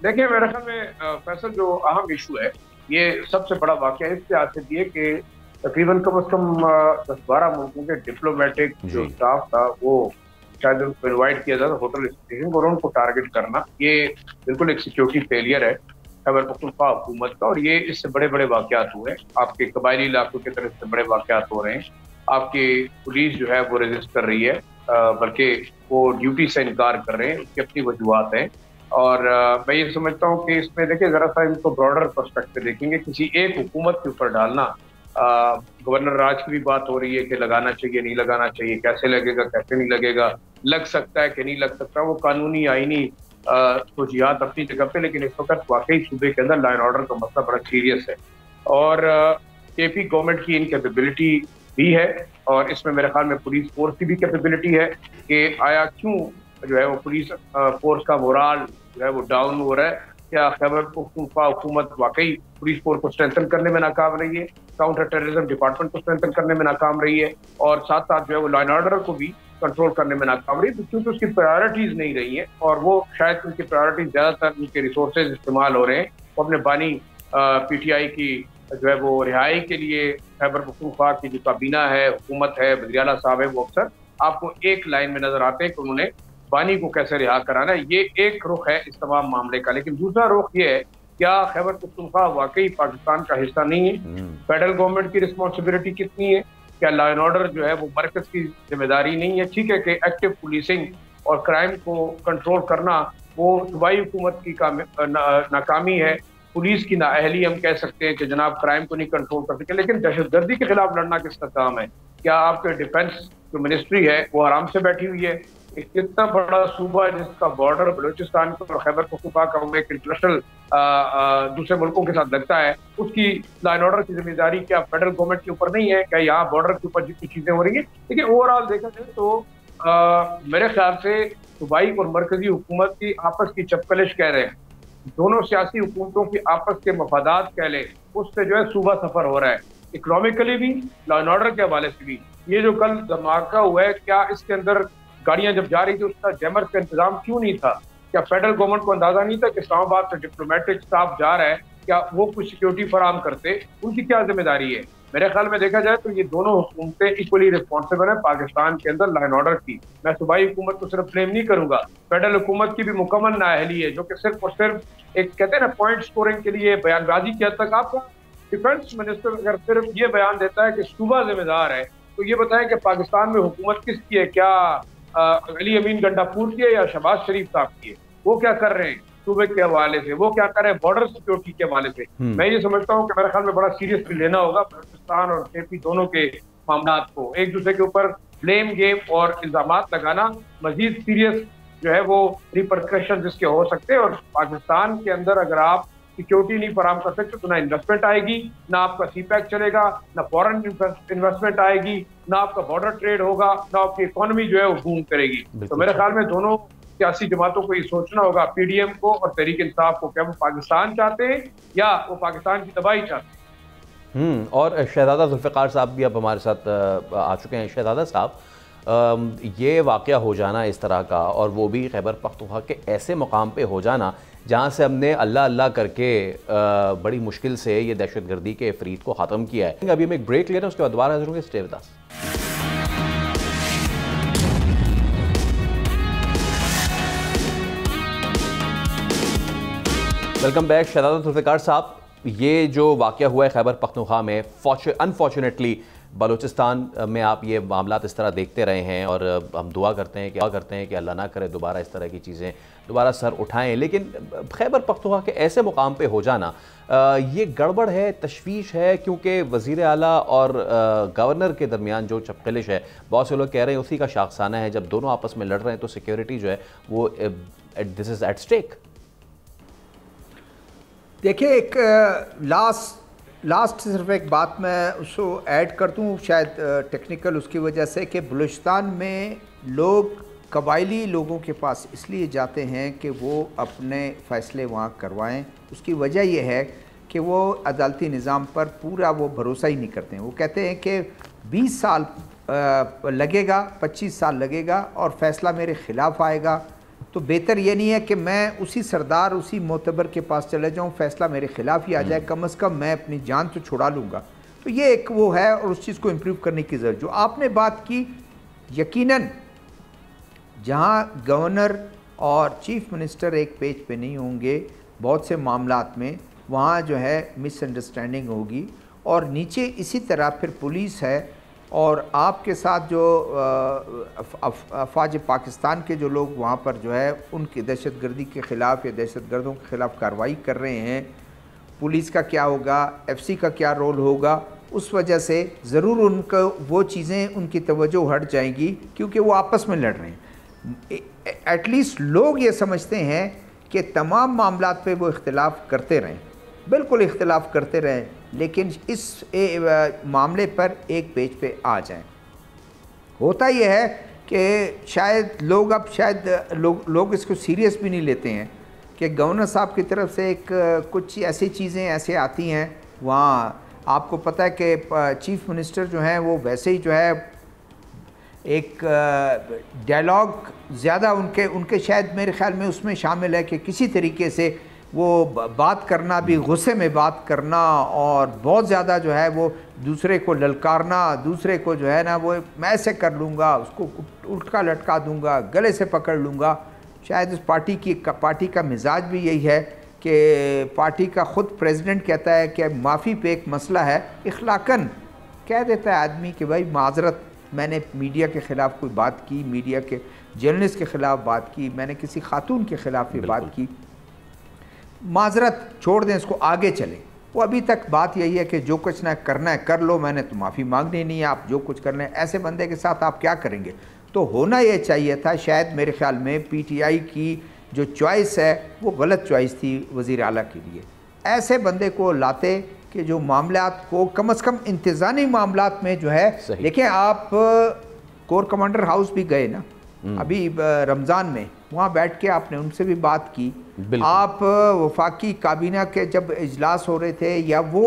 देखिए मेरे ख्याल में फैसल जो अहम इशू है, ये सबसे बड़ा वाक़या इस लिहाज से दिए कि तकरीबन कम अज़ कम 10-12 मुल्कों के डिप्लोमेटिक जो स्टाफ था वो शायद उनको इन्वाइट किया जाता होटल स्टेशन और उनको टारगेट करना, ये बिल्कुल एक सिक्योरिटी फेलियर है खैबर पख्तूनख्वा हुकूमत का। और ये इससे बड़े बड़े वाक़यात हुए, आपके कबायली इलाकों की तरफ से बड़े वाक़यात हो रहे हैं। आपकी पुलिस जो है वो रेजिस्ट कर रही है, बल्कि वो ड्यूटी से इनकार कर रहे हैं, उसकी अपनी वजूहत हैं। और मैं ये समझता हूँ कि इसमें देखिए ज़रा सा इनको ब्रॉडर पर्सपेक्टिव देखेंगे, किसी एक हुकूमत के ऊपर डालना। गवर्नर राज की भी बात हो रही है कि लगाना चाहिए नहीं लगाना चाहिए, कैसे लगेगा कैसे नहीं लगेगा, लग सकता है कि नहीं लग सकता, वो कानूनी आईनी तोजीहात अपनी जगह पे, लेकिन इस वक्त वाकई सूबे के अंदर लॉ एंड ऑर्डर का मसला बड़ा सीरियस है। और KP गवर्नमेंट की इनकैपेबिलिटी भी है और इसमें मेरे ख्याल में पुलिस फोर्स की भी कैपेबिलिटी है कि आया क्यों जो है वो पुलिस फोर्स का मोराल जो है वो डाउन हो रहा है। क्या खैबर पख्तूनख्वा हुकूमत वाकई पुलिस फोर्स को स्ट्रेंथन करने में नाकाम रही है, काउंटर टेररिज्म डिपार्टमेंट को स्ट्रेंथन करने में नाकाम रही है, और साथ साथ जो है वो लॉ एंड ऑर्डर को भी कंट्रोल करने में नाकाम रही है, क्योंकि उसकी प्रायोरिटीज नहीं रही है। और वो शायद उनकी प्रायोरिटीज ज़्यादातर उनके रिसोर्सेज इस्तेमाल हो रहे हैं। वो अपने बानी PTI की जो है वो रिहाई के लिए खैबर पख्तूनख्वा की जो काबीना है, हुकूमत है, वज़ीर आला साहब है, वो अक्सर आपको एक लाइन में नजर आते हैं कि उन्होंने बानी को कैसे रिहा कराना है। ये एक रुख है इस तमाम मामले का। लेकिन दूसरा रुख ये है, क्या खैबर पख्तूनख्वा वाकई पाकिस्तान का हिस्सा नहीं है? फेडरल गवर्नमेंट की रिस्पॉन्सिबिलिटी कितनी है? क्या लॉ एंड ऑर्डर जो है वो मरकज की जिम्मेदारी नहीं है? ठीक है कि एक्टिव पुलिसिंग और क्राइम को कंट्रोल करना वो सूबाई हुकूमत की नाकामी है, पुलिस की नाअहली हम कह सकते हैं कि जनाब क्राइम को नहीं कंट्रोल कर सके। लेकिन दहशतगर्दी के खिलाफ लड़ना किसका काम है? क्या आपके डिफेंस जो मिनिस्ट्री है वो आराम से बैठी हुई है? एक इतना बड़ा सूबा जिसका बॉर्डर बलूचिस्तान और खैबर पख्तूनख्वा का एक इंटरनेशनल दूसरे मुल्कों के साथ लगता है, उसकी लॉ एंड ऑर्डर की जिम्मेदारी क्या फेडरल गवर्नमेंट के ऊपर नहीं है? क्या यहाँ बॉर्डर के ऊपर जितनी चीजें हो रही है? देखिए ओवरऑल देखा जाए तो मेरे ख्याल से सूबाई और मरकजी हुकूमत की आपस की चपकलिश कह रहे हैं, दोनों सियासी हुकूमतों की आपस के मफादात कह ले, उससे जो है सूबा सफर हो रहा है, इकोनॉमिकली भी लॉ एंड ऑर्डर के हवाले से भी। ये जो कल धमाका हुआ है, क्या इसके अंदर गाड़ियां जब जा रही थी उसका जैमर का इंतजाम क्यों नहीं था? क्या फेडरल गवर्नमेंट को अंदाजा नहीं था कि इस्लामाबाद से डिप्लोमेटिक स्टाफ जा रहा है क्या वो कुछ सिक्योरिटी फराहम करते, उनकी क्या जिम्मेदारी है। मेरे ख्याल में देखा जाए तो ये दोनों हुकूमतें इक्वली रिस्पॉन्सिबल है पाकिस्तान के अंदर लॉ एंड ऑर्डर की। मैं सूबाई हुकूमत को सिर्फ ब्लेम नहीं करूंगा, फेडरल हुकूमत की भी मुकम्मल नाअहली है, जो कि सिर्फ और सिर्फ एक कहते हैं ना पॉइंट स्कोरिंग के लिए बयानबाजी की हद तक। आपका डिफेंस मिनिस्टर अगर सिर्फ ये बयान देता है कि सूबा जिम्मेदार है, तो ये बताएं कि पाकिस्तान में हुकूमत किसकी है, क्या अली अमीन गंडापुर की है या शहबाज शरीफ साहब की है, वो क्या कर रहे हैं सूबे के हवाले से, वो क्या कर रहे हैं बॉर्डर सिक्योरिटी के हवाले से। मैं ये समझता हूँ कि मेरे ख्याल में बड़ा सीरियसली लेना होगा पाकिस्तान और जेपी दोनों के मामला को। एक दूसरे के ऊपर ब्लेम गेम और इल्जाम लगाना मजीद सीरियस जो है वो रिपरकशन जिसके हो सकते हैं। और पाकिस्तान के अंदर अगर आप सिक्योरिटी नहीं फराम कर सकते तो ना इन्वेस्टमेंट आएगी, ना आपका सीपैक चलेगा, ना फॉरेन इन्वेस्टमेंट आएगी, ना आपका बॉर्डर ट्रेड होगा, ना आपकी इकोनॉमी जो है वो बूम करेगी। तो मेरे ख्याल में दोनों सियासी जमातों को ये सोचना होगा, पीडीएम को और तहरीक इंसाफ को, क्या वो पाकिस्तान चाहते हैं या वो पाकिस्तान की तबाही चाहते हैं। और शहजादा जुल्फ़िकार साहब भी अब हमारे साथ आ चुके हैं। शहजादा साहब, ये वाक़या हो जाना इस तरह का, और वो भी खैबर पख्तूनख्वा के ऐसे मुकाम पे हो जाना जहाँ से हमने अल्लाह अल्लाह करके बड़ी मुश्किल से ये दहशतगर्दी के इफरीत को ख़त्म किया है। अभी हम एक ब्रेक ले रहे हैं, उसके बाद दोबारा हाजिर होंगे। Stay with us. Welcome back. Shahzada Zulfiqar साहब, ये जो वाक़या हुआ है खैबर पख्तूनख्वा में, अनफॉर्चुनेटली बलूचिस्तान में आप ये मामला इस तरह देखते रहे हैं, और हम दुआ करते हैं कि अल्लाह ना करे दोबारा इस तरह की चीज़ें दोबारा सर उठाएं। लेकिन खैबर पख्तूनख्वा के ऐसे मुकाम पे हो जाना ये गड़बड़ है, तशवीश है, क्योंकि वज़ीर आला और गवर्नर के दरमियान जो चपकलिश है, बहुत से लोग कह रहे हैं उसी का शाखसाना है। जब दोनों आपस में लड़ रहे हैं तो सिक्योरिटी जो है वो दिस इज़ एट स्टेक। देखिए, एक लास्ट सिर्फ एक बात मैं उसको ऐड कर दूँ, शायद टेक्निकल उसकी वजह से, कि बलूचिस्तान में लोग कबायली लोगों के पास इसलिए जाते हैं कि वो अपने फ़ैसले वहाँ करवाएं। उसकी वजह यह है कि वो अदालती निज़ाम पर पूरा वो भरोसा ही नहीं करते हैं। वो कहते हैं कि 20 साल लगेगा, 25 साल लगेगा और फ़ैसला मेरे ख़िलाफ़ आएगा, तो बेहतर ये नहीं है कि मैं उसी सरदार, उसी मोतबर के पास चले जाऊं, फ़ैसला मेरे ख़िलाफ़ ही आ जाए, कम अज़ कम मैं अपनी जान तो छुड़ा लूँगा। तो ये एक वो है, और उस चीज़ को इम्प्रूव करने की ज़रूरत। जो आपने बात की, यकीनन जहाँ गवर्नर और चीफ मिनिस्टर एक पेज पे नहीं होंगे बहुत से मामलात में, वहाँ जो है मिसअंडरस्टैंडिंग होगी, और नीचे इसी तरह फिर पुलिस है और आपके साथ जो अफवाज पाकिस्तान के जो लोग वहाँ पर जो है उनकी दहशतगर्दी के ख़िलाफ़ या दहशतगर्दों के ख़िलाफ़ कार्रवाई कर रहे हैं, पुलिस का क्या होगा, एफसी का क्या रोल होगा, उस वजह से ज़रूर उनको वो चीज़ें उनकी तवज्जो हट जाएंगी, क्योंकि वो आपस में लड़ रहे हैं। एटलीस्ट लोग ये समझते हैं कि तमाम मामलात पे वो इख्तिलाफ़ करते रहें, बिल्कुल इख्तिलाफ़ करते रहें, लेकिन इस मामले पर एक पेज पे आ जाएं। होता यह है कि शायद लोग अब लोग इसको सीरियस भी नहीं लेते हैं कि गवर्नर साहब की तरफ से एक कुछ ऐसी चीज़ें ऐसे आती हैं। वहाँ आपको पता है कि चीफ मिनिस्टर जो हैं वो वैसे ही जो है एक डायलॉग ज़्यादा उनके शायद मेरे ख़्याल में उसमें शामिल है कि किसी तरीके से वो बात करना भी गुस्से में बात करना, और बहुत ज़्यादा जो है वो दूसरे को ललकारना, दूसरे को जो है ना वो मैं ऐसे कर लूँगा, उसको उल्टा लटका दूँगा, गले से पकड़ लूँगा। शायद उस पार्टी का मिजाज भी यही है कि पार्टी का ख़ुद प्रेसिडेंट कहता है कि माफ़ी पे एक मसला है, इखलाकन कह देता है आदमी कि भाई माजरत, मैंने मीडिया के ख़िलाफ़ कोई बात की, मीडिया के जर्नलिस्ट के ख़िलाफ़ बात की, मैंने किसी खातून के ख़िलाफ़ भी बात की, माजरत छोड़ दें, इसको आगे चलें। वो अभी तक बात यही है कि जो कुछ ना करना है कर लो, मैंने तो माफ़ी मांगनी नहीं है, आप जो कुछ करना है। ऐसे बंदे के साथ आप क्या करेंगे? तो होना ये चाहिए था, शायद मेरे ख़्याल में पीटीआई की जो चॉइस है वो गलत चॉइस थी वज़ीर आला के लिए। ऐसे बंदे को लाते कि जो मामलात को कम से कम इंतज़ामी मामलात में जो है, देखिए आप कोर कमांडर हाउस भी गए ना अभी रमज़ान में, वहाँ बैठ के आपने उनसे भी बात की। आप वफाकी काबीना के जब इजलास हो रहे थे या वो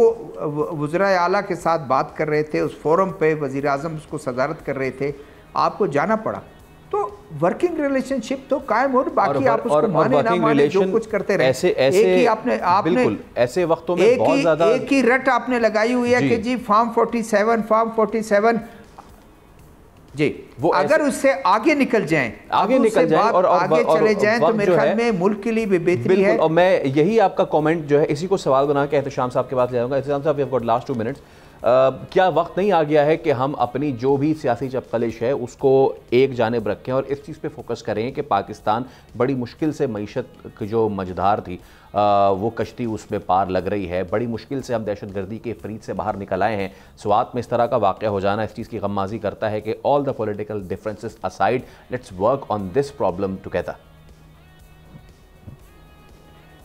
वज़ीर आला के साथ बात कर रहे थे, उस फोरम पे वज़ीर आज़म उसको सदारत कर रहे थे, आपको जाना पड़ा। तो वर्किंग रिलेशनशिप तो कायम हो, बाकी आप उसको माने ना माने जो कुछ करते रहे। एक ही आपने बिल्कुल ऐसे वक्तों में बहुत ज्यादा एक ही रट आपने लगाई हुई है कि जी फॉर्म 47 जी, वो अगर उससे आगे निकल जाएं और आगे चले जाएं तो मेरे ख्याल में मुल्क के लिए भी बेहतरी है। और मैं यही आपका कमेंट जो है इसी को सवाल बना के एहतशाम साहब के पास ले जाऊंगा। एहतशाम साहब, we have got last 2 minutes. क्या वक्त नहीं आ गया है कि हम अपनी जो भी सियासी चपकलिश है उसको एक जानिब रखें और इस चीज़ पे फोकस करें कि पाकिस्तान बड़ी मुश्किल से मईशत जो मझधार थी वो कश्ती उसमें पार लग रही है, बड़ी मुश्किल से हम दहशतगर्दी के फरीद से बाहर निकल आए हैं। स्वात में इस तरह का वाक़या हो जाना इस चीज़ की गम्माज़ी करता है कि all the political differences aside, let's work on this problem together.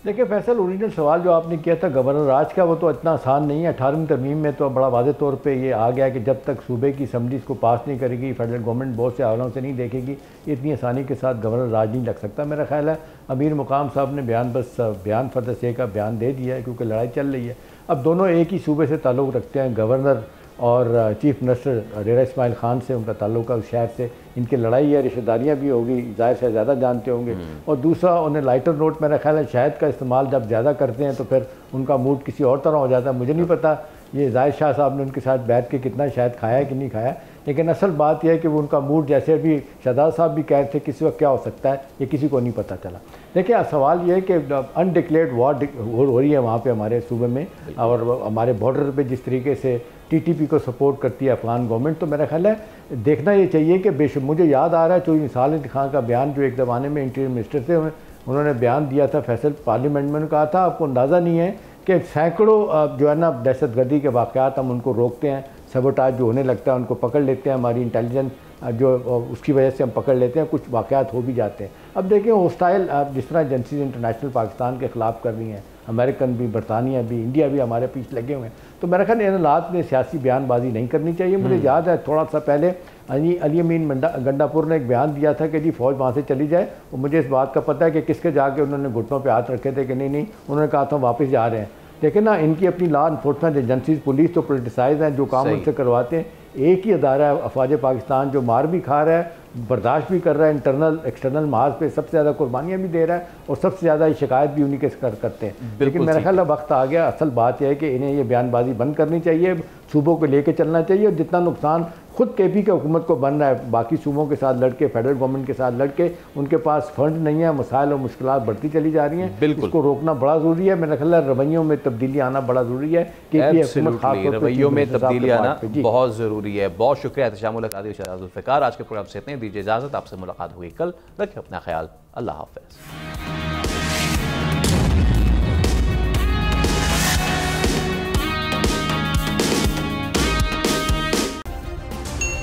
देखिए फैसल, ओरिजिनल सवाल जो आपने किया था गवर्नर राज का, वो तो इतना आसान नहीं है। 18वीं तरमीम में तो बड़ा वाज़ेह तौर पे ये आ गया कि जब तक सूबे की असम्बली इसको पास नहीं करेगी, फेडरल गवर्नमेंट बहुत से आवालों से नहीं देखेगी, इतनी आसानी के साथ गवर्नर राज नहीं लग सकता। मेरा ख्याल है अमीर मुकाम साहब ने बयान फर्द से का बयान दे दिया है, क्योंकि लड़ाई चल रही है। अब दोनों एक ही सूबे से ताल्लुक़ रखते हैं, गवर्नर और चीफ मिनिस्टर रेरा इस्माइल खान से उनका ताल्लुक है, उस शहर से इनकी लड़ाई है, रिश्तेदारियाँ भी होगी, ज़ाहिर से ज़्यादा जानते होंगे। और दूसरा उन्हें लाइटर नोट, मेरा ख्याल है शहद का इस्तेमाल जब ज़्यादा करते हैं तो फिर उनका मूड किसी और तरह हो जाता है। मुझे नहीं पता ये जाहिर शाह साहब ने उनके साथ बैठ के कितना शहद खाया कि नहीं खाया, लेकिन असल बात यह है कि वो उनका मूड, जैसे अभी शहजाद साहब भी कह रहे थे, किसी वक्त क्या हो सकता है ये किसी को नहीं पता चला। देखिए सवाल ये है कि अनडिक्लेयर्ड वॉर हो रही है वहाँ पे हमारे सूबे में, और हमारे बॉर्डर पे जिस तरीके से टीटीपी को सपोर्ट करती है अफगान गवर्नमेंट, तो मेरा ख्याल है देखना ये चाहिए कि बेशक मुझे याद आ रहा है चौधरी निसार अली खान का बयान, जो एक ज़माने में इंटीरियर मिनिस्टर थे, उन्होंने बयान दिया था फैसल पार्लियामेंट में। कहा था आपको अंदाज़ा नहीं है कि सैकड़ों जो है ना दहशतगर्दी के वाक़यात हम उनको रोकते हैं, सबोटाज जो होने लगता है उनको पकड़ लेते हैं, हमारी इंटेलिजेंस जो उसकी वजह से हम पकड़ लेते हैं, कुछ वाक़यात हो भी जाते हैं। अब देखें हॉस्टाइल जिस तरह एजेंसीज इंटरनेशनल पाकिस्तान के ख़िलाफ़ कर रही हैं, अमेरिकन भी, बरतानिया भी, इंडिया भी हमारे पीछे लगे हुए हैं, तो मेरा ख्याल इन हालात में सियासी बयानबाजी नहीं करनी चाहिए। मुझे याद है थोड़ा सा पहले अली अमीन गंडापुर ने एक बयान दिया था कि जी फ़ौज वहाँ से चली जाए, और मुझे इस बात का पता है कि किसके जाके उन्होंने घुटनों पे हाथ रखे थे कि नहीं, उन्होंने कहा था वापस जा रहे हैं। लेकिन ना इनकी अपनी लॉ इन्फोर्समेंट एजेंसीज, पुलिस तो पोलिटिसाइज हैं, जो काम उनसे करवाते हैं। एक ही अदारा है अफवाज पाकिस्तान जो मार भी खा रहा है, बर्दाश्त भी कर रहा है, इंटरनल एक्सटर्नल महाज पे सबसे ज़्यादा कुर्बानियाँ भी दे रहा है, और सबसे ज़्यादा शिकायत भी उन्हीं के करते हैं। लेकिन मेरा ख्याल वक्त आ गया, असल बात यह है कि इन्हें ये बयानबाजी बंद करनी चाहिए, सूबों को लेके चलना चाहिए, और जितना नुकसान खुद केपी के हुकूमत को बन रहा है बाकी सूबों के साथ लड़के, फेडरल गवर्नमेंट के साथ लड़के, उनके पास फंड नहीं है, मसाइल और मुश्किलात बढ़ती चली जा रही हैं, इसको रोकना बड़ा ज़रूरी है। मेरा ख्याल है रवैयों में तब्दीली आना बड़ा ज़रूरी है, रवैयों में तब्दीली आना बहुत ज़रूरी है। बहुत शुक्रिया एहतशामुल कादिर शहजाद ज़ुल्फ़िकार, आज के प्रोग्राम से इतने, दीजिए इजाज़त, आपसे मुलाकात होगी कल। रखिए अपना ख्याल, अल्लाह हाफ़िज़।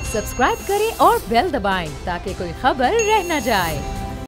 सब्सक्राइब करें और बेल दबाएं ताकि कोई खबर रह न जाए।